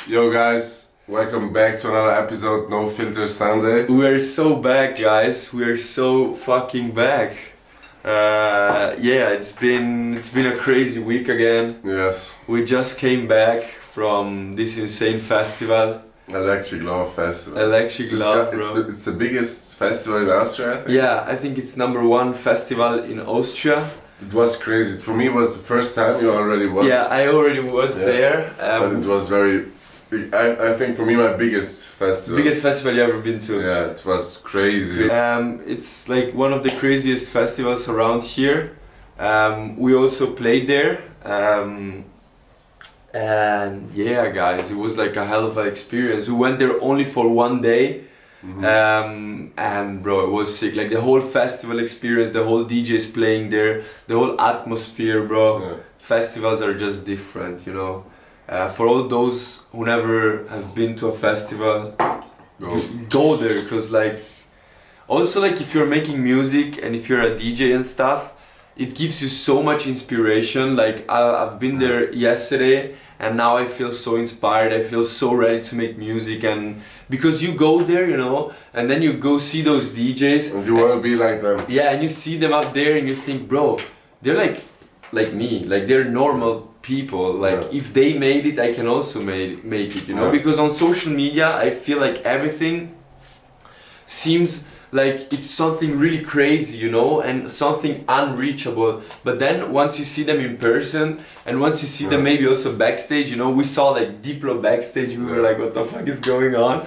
Yo guys, welcome back to another episode, No Filter Sunday. We are so back, guys. We are so fucking back. Yeah, it's been a crazy week again. Yes. We just came back from this insane festival. Electric Love Festival. Electric Love, bro. It's the biggest festival in Austria, I think. Yeah, I think it's #1 festival in Austria. It was crazy. For me it was the first time. You already was. Yeah, I already was there. But it was very... I think for me my biggest festival. Biggest festival you ever been to. Yeah, it was crazy. It's like one of the craziest festivals around here. We also played there. And yeah, guys, it was like a hell of an experience. We went there only for one day. And bro, it was sick. Like the whole festival experience, the whole DJs playing there, the whole atmosphere, bro. Yeah. Festivals are just different, you know. For all those who never have been to a festival, go there, because like also like if you're making music and if you're a DJ and stuff, it gives you so much inspiration. Like I've been there yesterday and now I feel so inspired. I feel so ready to make music, and because you go there, you know, and then you go see those DJs and you want to be like them. Yeah, and you see them up there and you think, bro, they're like me, like they're normal people. Like if they made it, I can also make it, you know. Because on social media I feel like everything seems like it's something really crazy, you know, and something unreachable. But then once you see them in person and once you see them maybe also backstage, you know, we saw like Diplo backstage, we were like, what the fuck is going on?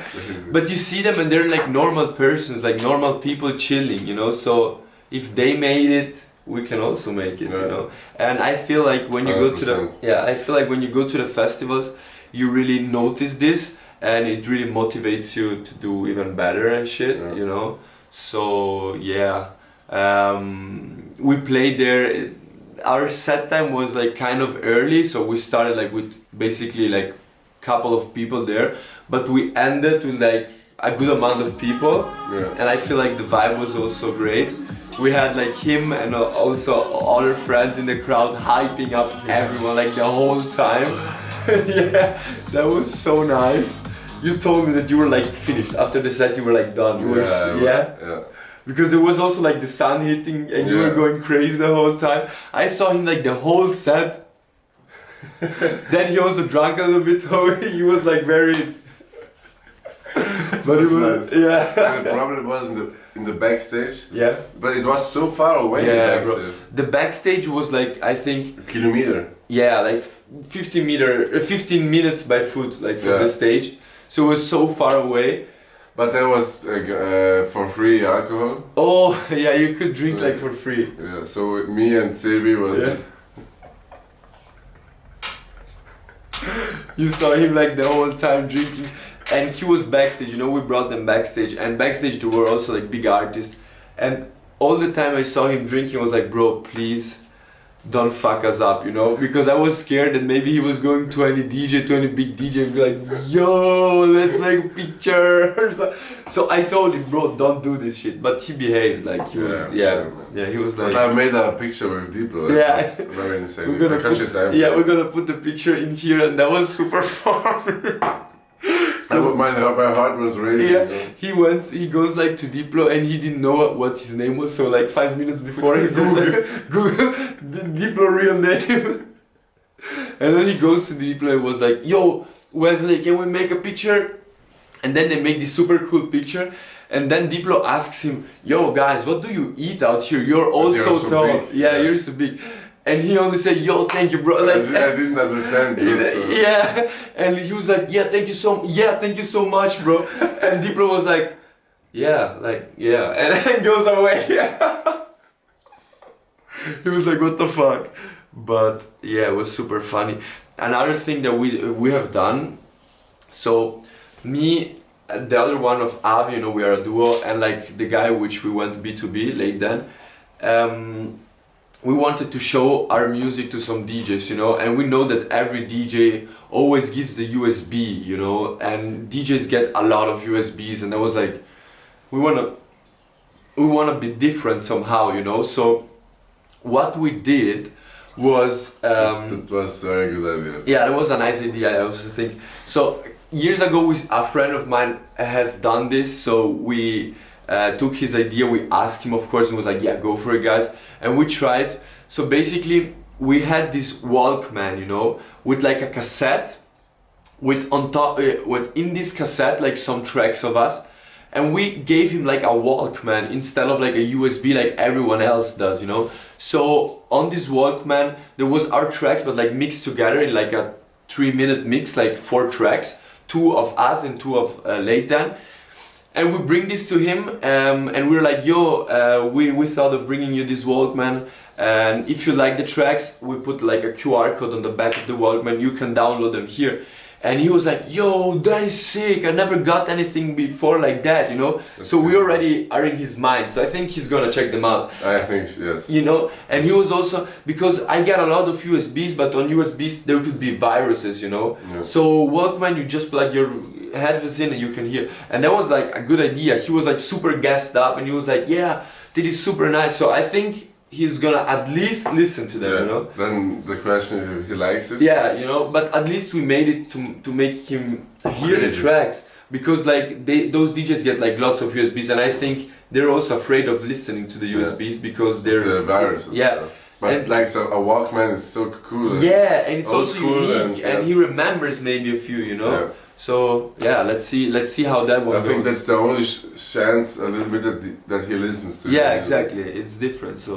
But you see them and they're like normal persons, like normal people chilling, you know. So if they made it, we can also make it, you know. And I feel like when you 100%. go to the I feel like when you go to the festivals, you really notice this and it really motivates you to do even better and shit, you know. So yeah, we played there. Our set time was like kind of early, so we started like with basically like couple of people there, but we ended with like a good amount of people, and I feel like the vibe was also great. We had like him and also other friends in the crowd hyping up everyone like the whole time. Yeah, that was so nice. You told me that you were like finished after the set. You were like done. You were because there was also like the sun hitting and you were going crazy the whole time. I saw him like the whole set. Then he also drank a little bit, so he was like very. But it was nice. The problem was in the backstage. Yeah. But it was so far away. Yeah, bro. The backstage was like I think a kilometer. Yeah, like 15 minutes by foot, like from the stage. So it was so far away. But there was for free alcohol. Oh yeah, you could drink like for free. Yeah. So me and Sebi was. You saw him like the whole time drinking. And he was backstage, you know, we brought them backstage, and backstage there were also like big artists, and all the time I saw him drinking I was like, bro, please don't fuck us up, you know, because I was scared that maybe he was going to any DJ, to any big DJ and be like, yo, let's make a picture. So I told him, bro, don't do this shit, but he behaved like he was, he was like. But I made a picture with Diplo, that was very insane. We're gonna put the picture in here, and that was super fun. My heart was racing. Yeah, he goes like to Diplo and he didn't know what his name was, so like 5 minutes before he says like, Google Diplo real name. And then he goes to Diplo and was like, yo, Wesley, can we make a picture? And then they make this super cool picture. And then Diplo asks him, yo guys, what do you eat out here? You're all so tall. Big. Yeah, you're so big. And he only said, yo, thank you, bro. Like, I didn't understand. So. Yeah, and he was like, thank you so much, bro. And Diplo was like, and then goes away. He was like, what the fuck? But yeah, it was super funny. Another thing that we have done, so me, the other one of Avi, you know, we are a duo, and like the guy which we went B2B late then, we wanted to show our music to some DJs, you know, and we know that every DJ always gives the USB, you know, and DJs get a lot of USBs, and I was like, we wanna be different somehow, you know. So what we did was that was a very good idea. yeah, that was a nice idea. I also think so. Years ago, a friend of mine has done this. So we took his idea. We asked him, of course, and was like, "Yeah, go for it, guys." And we tried. So basically, we had this Walkman, you know, with like a cassette, with on top, with in this cassette like some tracks of us. And we gave him like a Walkman instead of like a USB like everyone else does, you know. So on this Walkman there was our tracks but like mixed together in like a 3-minute mix, like 4 tracks, 2 of us and 2 of Layton. And we bring this to him and we're like, yo, we thought of bringing you this Walkman, and if you like the tracks, we put like a QR code on the back of the Walkman, you can download them here. And he was like, yo, that is sick, I never got anything before like that, you know. That's so cool. we already are in his mind, so I think he's gonna check them out. I think, yes. You know, and he was also, because I get a lot of USBs, but on USBs there could be viruses, you know. Yeah. So Walkman, you just plug your headphones in and you can hear. And that was like a good idea. He was like super gassed up and he was like, yeah, that is super nice. So I think he's gonna at least listen to them, Yeah. you know. Then the question is if he likes it. Yeah, you know, but at least we made it to make him hear the tracks, because like those DJs get like lots of USBs, and I think they're also afraid of listening to the USBs because they're the viruses. yeah. But And like, so a Walkman is so cool. yeah, and it's old also school unique, and he remembers maybe a few, you know. Yeah. So yeah, let's see how that one I think goes. that's the only chance a little bit that he listens to. Yeah, it. exactly. It's different. So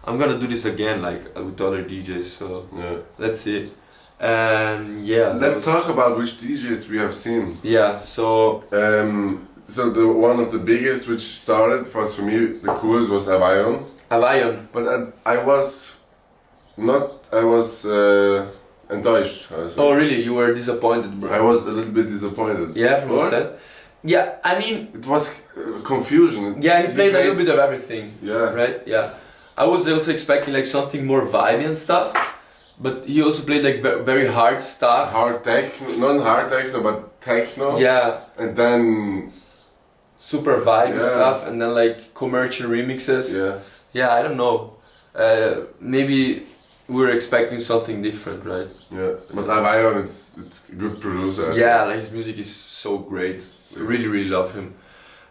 I'm gonna do this again, like with other DJs. So Yeah. let's see. And yeah, Let's talk about which DJs we have seen. Yeah. So So the one of the biggest which started for me the coolest was Avion. Avion. But I was enttäuscht. Also. Oh really? You were disappointed, bro? I was a little bit disappointed. Yeah, from the Or? set. Yeah, I mean, It was confusion. yeah, he played a little bit of everything. Yeah. Right? Yeah. I was also expecting like something more vibey and stuff, but he also played like very hard stuff. Hard techno, not hard techno, but techno. Yeah, And then super vibey Yeah. stuff, and then like commercial remixes. yeah. Yeah, I don't know. Maybe we were expecting something different, right? Yeah. But Avion, it's a good producer. I Yeah, like his music is so great. Really, really love him.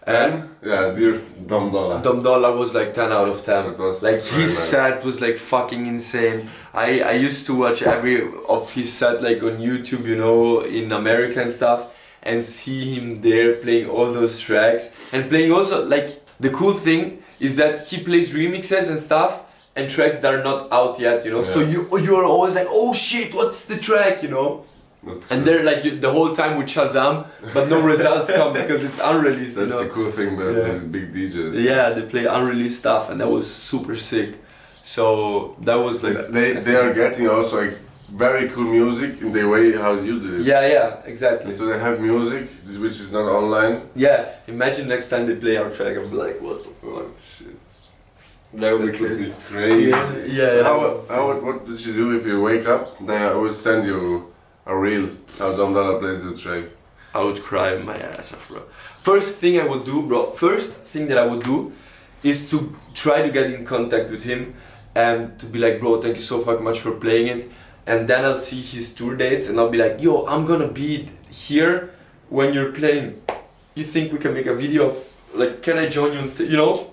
And yeah, dear Dom Dollar. Dom Dollar was like 10 out of 10. It was Like very his nice. set was like fucking insane. I used to watch every of his set like on YouTube, you know, in America and stuff, and see him there playing all those tracks, and playing also like the cool thing is that he plays remixes and stuff and tracks that are not out yet, you know. So you are always like, oh shit, what's the track, you know? That's And true. they're like the whole time with Shazam, but no results come because it's unreleased. That's you know? the cool thing about Yeah. the big DJs. Yeah, they play unreleased stuff, and that was super sick. So that was like They are getting also like very cool music in the way how you do it. yeah, exactly. And so they have music which is not online. Yeah, imagine next time they play our track, I'll be like, what the fuck? Shit. That would That be would crazy. be crazy. Yeah. What did you do if you wake up? They always send you a reel how Dom Dollar plays the track. I would cry my ass off, bro. First thing I would do, bro, first thing that I would do is to try to get in contact with him and to be like, bro, thank you so fucking much for playing it. And then I'll see his tour dates and I'll be like, yo, I'm gonna be here when you're playing. You think we can make a video of, like, can I join you on stage, you know?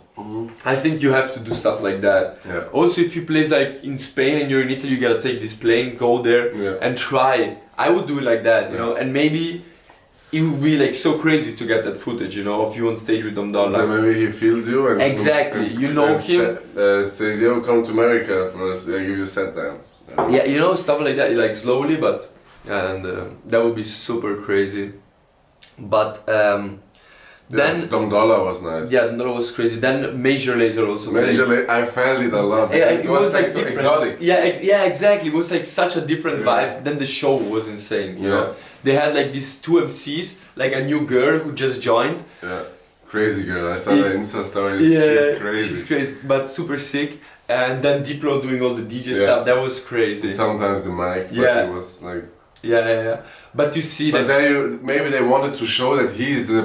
I think you have to do stuff like that. Yeah. Also, if you play like in Spain and you're in Italy, you gotta take this plane, go there and try. I would do it like that, you know, and maybe it would be like so crazy to get that footage, you know, of you on stage with Dom Dollar. Then maybe he feels you and Exactly, you know him. Says, yo, come to America for us. I give you a set time. Yeah, you know, stuff like that, like slowly, but and that would be super crazy. But then Dom Dollar was nice. yeah, that was crazy. Then Major Lazer also. I felt it a lot. Yeah, it was like so different. exotic. Yeah, exactly. It was like such a different vibe. Then the show was insane. You know, they had like these 2 MCs, like a new girl who just joined. Yeah, crazy girl. I saw the Insta stories. Yeah, she's crazy. She's crazy, but super sick. And then Diplo doing all the DJ Yeah. stuff. That was crazy. And sometimes the mic, but Yeah. it was like Yeah. But you see But that. maybe they wanted to show that he's the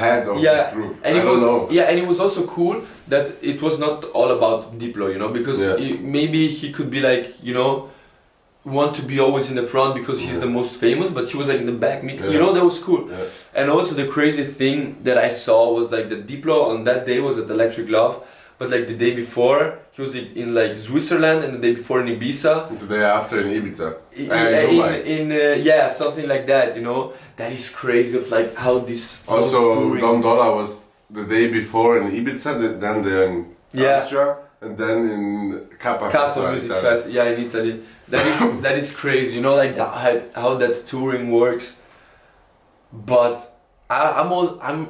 head of this group. And I don't know. Yeah, and it was also cool that it was not all about Diplo, you know, because maybe he could be like, you know, want to be always in the front because he's the most famous, but he was like in the back mix. You know, that was cool. Yeah. And also the crazy thing that I saw was like the Diplo on that day was at Electric Love, but like the day before he was in like Switzerland, and the day before in Ibiza. And the day after in Ibiza. Yeah, something like that, you know. That is crazy of like how this. Also, Dom Dollar was the day before in Ibiza, then they're in Austria, and then in Kappa Music Fest, in Italy. That is crazy, you know, like how that touring works. But I'm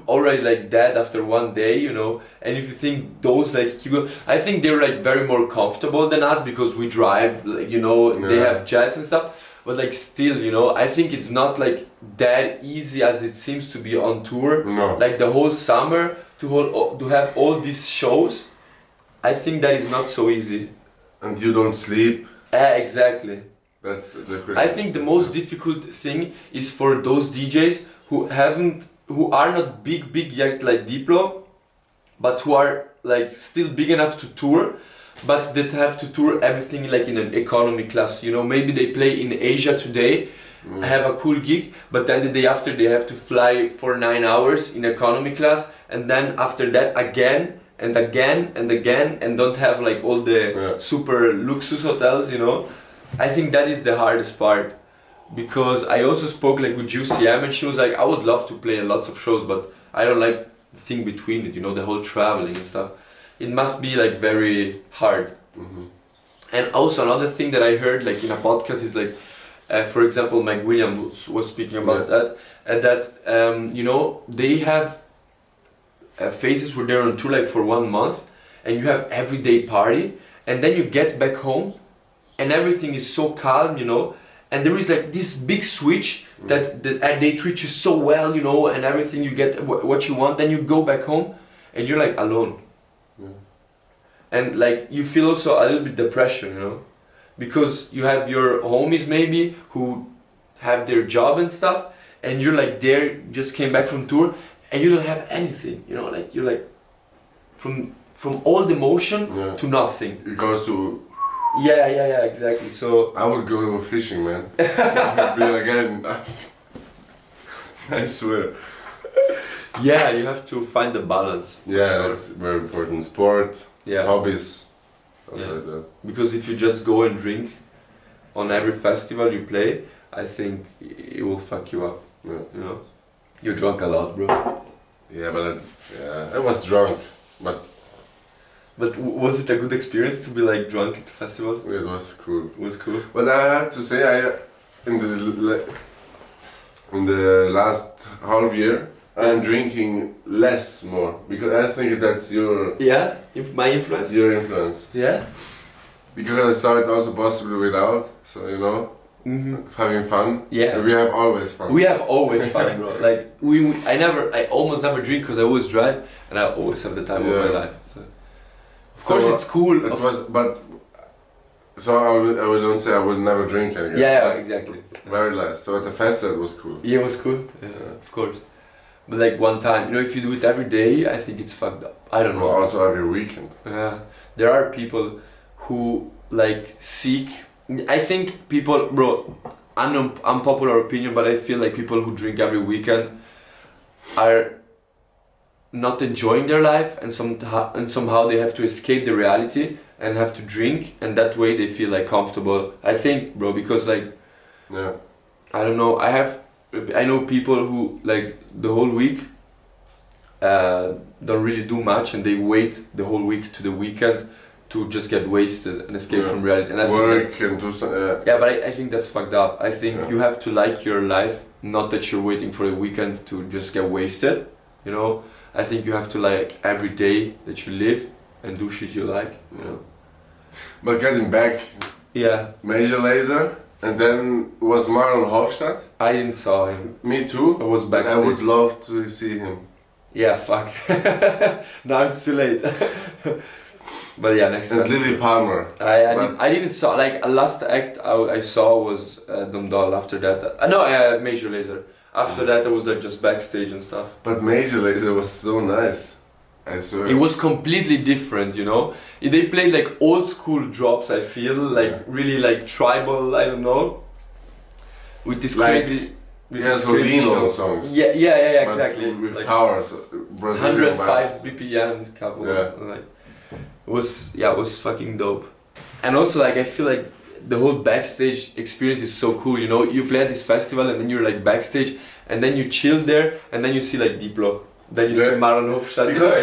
already like that after one day, you know. And if you think those like people, I think they're like very more comfortable than us because we drive, like, you know, they have jets and stuff. But like still, you know, I think it's not like that easy as it seems to be on tour. No. Like the whole summer to have all these shows, I think that is not so easy. And you don't sleep. Exactly. That's the I think the most difficult thing is for those DJs who are not big yet like Diplo, but who are like still big enough to tour, but that have to tour everything like in an economy class. You know, maybe they play in Asia today, have a cool gig, but then the day after they have to fly for 9 hours in economy class, and then after that again and again and again, and don't have like all the super luxuous hotels, you know. I think that is the hardest part, because I also spoke like with Juicy M, and she was like, I would love to play lots of shows, but I don't like the thing between it, you know, the whole traveling and stuff. It must be like very hard. And also another thing that I heard like in a podcast is like, for example, Mike Williams was speaking about that, and that you know, they have phases where they're on tour like for 1 month, and you have everyday party, and then you get back home and everything is so calm, you know, and there is like this big switch that and they treat you so well, you know, and everything, you get what you want, then you go back home and you're like alone. And like you feel also a little bit depression, you know, because you have your homies maybe who have their job and stuff, and you're like there, just came back from tour, and you don't have anything, you know, like you're like from all the motion to nothing. It goes to exactly. So I would go fishing, man. Again. I swear. Yeah, you have to find the balance. Yeah, that's very important. Sport, hobbies, like that. Because if you just go and drink on every festival you play, I think it will fuck you up. Yeah. You know, you drunk a lot, bro. Yeah, but I was drunk, but was it a good experience to be like drunk at the festival? it was cool. It was cool. But I have to say, in the last half year, I'm drinking more because I think that's your my influence. Your influence. Yeah. Because I saw it also possible without, so you know, having fun. Yeah. We have always fun. We have always fun, bro. Like I almost never drink because I always drive, and I always have the time of my life. So. Of course, it's cool. So I will don't say I will never drink again. Yeah, exactly. Very last. So at the festival it was cool. Yeah, it was cool. Yeah, of course. But like one time, you know, if you do it every day, I think it's fucked up. I don't know. Well, also every weekend. Yeah, there are people who like seek. I think people, bro. Unpopular opinion, but I feel like people who drink every weekend are not enjoying their life, and somehow they have to escape the reality and have to drink, and that way they feel like comfortable. I think, bro, because like, I don't know. I know people who like the whole week don't really do much, and they wait the whole week to the weekend to just get wasted and escape from reality. And I work and do something. Yeah, but I think that's fucked up. I think you have to like your life, not that you're waiting for the weekend to just get wasted. You know, I think you have to like every day that you live and do shit you like. You know. But getting back, Major Lazer, and then was Marlon Hofstadt. I didn't saw him. Me too. I was backstage. I would love to see him. Yeah, fuck. Now it's too late. But yeah, next And festival. Lily Palmer. I didn't saw like last act I saw was Dum Doll. After that, no, Major Lazer. After that, I was like just backstage and stuff. But Major Lazer was so nice. I swear. It was completely different, you know. They played like old school drops. I feel like really like tribal. I don't know. With this like, crazy. Solino songs. Yeah, exactly. With like power, so Brazilian 105 vibes. BPM couple. Yeah. Like, it was fucking dope. And also like I feel like the whole backstage experience is so cool, you know. You play at this festival and then you're like backstage and then you chill there and then you see like Diplo. Then you see Maron Hofstadt. Because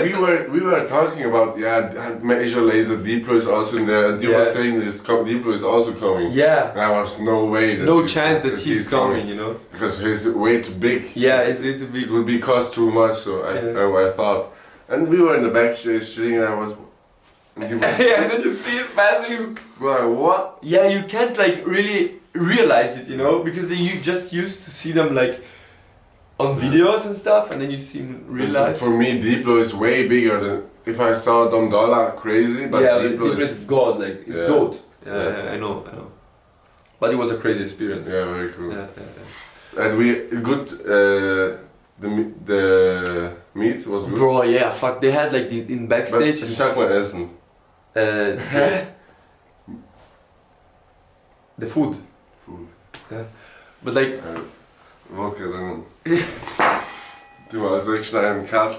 we were talking about Major Lazer, Diplo is also in there, and you were saying this Diplo is also coming. Yeah. There was no way. No chance that he's coming, you know. Because he's way too big. Yeah, it's way too big. It would be cost too much, so I thought. And we were in the backstage sitting, and I was. And he was yeah, and then you see it passing. Like, what? Yeah, you can't like really realize it, you know, because you just used to see them like on videos and stuff, and then you see him real life. For me, Diplo is way bigger than if I saw Dom Dollar, crazy, but Diplo is God, like it's goat. Yeah, I know. But it was a crazy experience. Yeah, very cool. Yeah. And the meat was good. Bro, yeah, fuck. They had like in backstage. Ich sag mal Essen. The food. Yeah. But like. Wodka, dann. Du mal als wegschneiden, Cut.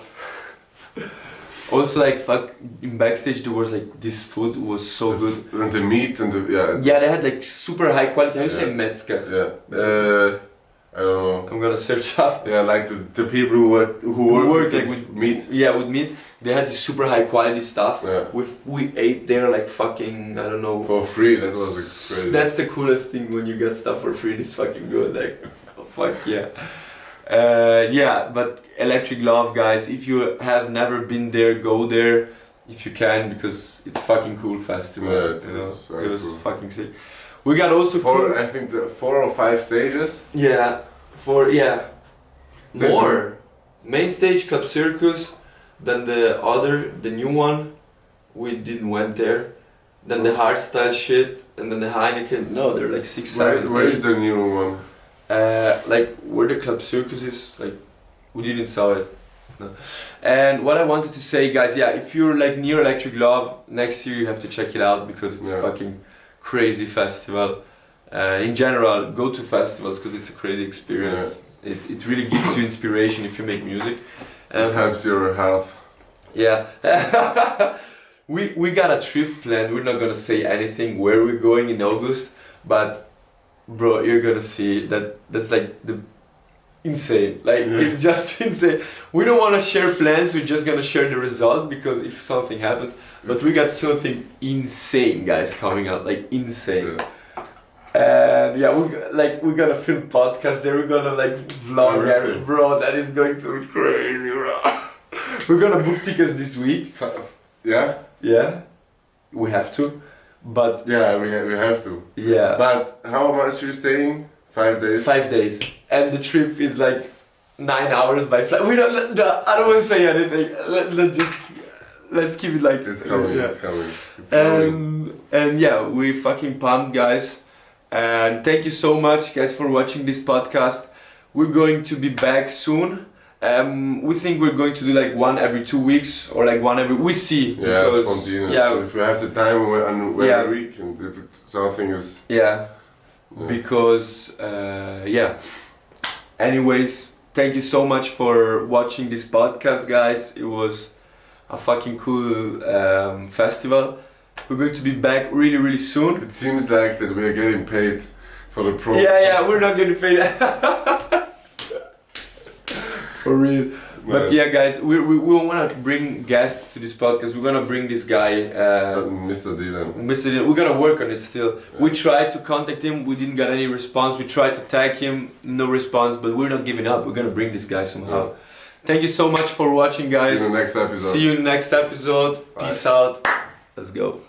Also, like, fuck, in backstage there was like this food was so good. And the meat and the. Yeah, they had like super high quality. How you say Metzger? Yeah. I don't know. I'm gonna search up. Yeah, like the people who work like with meat. Yeah, with meat. They had this super high quality stuff. Yeah. We ate there like fucking, I don't know. For free, that was crazy. That's the coolest thing when you get stuff for free. It's fucking good. Like, oh, fuck yeah. Yeah, but Electric Love, guys. If you have never been there, go there if you can, because it's fucking cool festival. Yeah, it was cool. Fucking sick. We got also I think the 4 or 5 stages. Yeah, more. Main stage, Club Circus, then the new one, we didn't went there. Then the hardstyle shit, and then the Heineken. No, they're like 6, 7. Where is the new one? Like where the Club Circus is, like we didn't saw it. No. And what I wanted to say, guys, if you're like near Electric Love, next year you have to check it out because it's fucking crazy festival. In general, go to festivals because it's a crazy experience. It really gives you inspiration if you make music. It helps your health. Yeah. we got a trip planned. We're not gonna say anything where we're going in August, but bro, you're gonna see that's like the insane. Like it's just insane. We don't wanna share plans, we're just gonna share the result because if something happens. But we got something insane, guys, coming out, like insane. And we're gonna film podcast there, we're gonna like vlog everything. Bro, that is going to be crazy, bro. We're gonna book tickets this week. Yeah? Yeah. We have to. But yeah, we have to. Yeah. But how much are you staying? 5 days? 5 days. And the trip is like 9 hours by flight. I don't want to say anything. Let's keep it like it's coming. It's coming. And yeah, we fucking pumped, guys. And thank you so much, guys, for watching this podcast. We're going to be back soon. We think we're going to do like one every 2 weeks or like one every. We see. Yeah, because, spontaneous. Yeah, so if we have the time and every week, and if something is. Yeah. Because Anyways, thank you so much for watching this podcast, guys. It was a fucking cool festival. We're going to be back really, really soon. It seems like that we are getting paid for the pro. Yeah, we're not getting paid. For real. Nice. But yeah, guys, we want to bring guests to this podcast. We're gonna bring this guy, Mr. Dylan. We're gonna work on it still. Yeah. We tried to contact him, we didn't get any response. We tried to tag him, no response. But we're not giving up. We're gonna bring this guy somehow. Yeah. Thank you so much for watching, guys. See you in the next episode. See you in the next episode. Bye. Peace out. Let's go.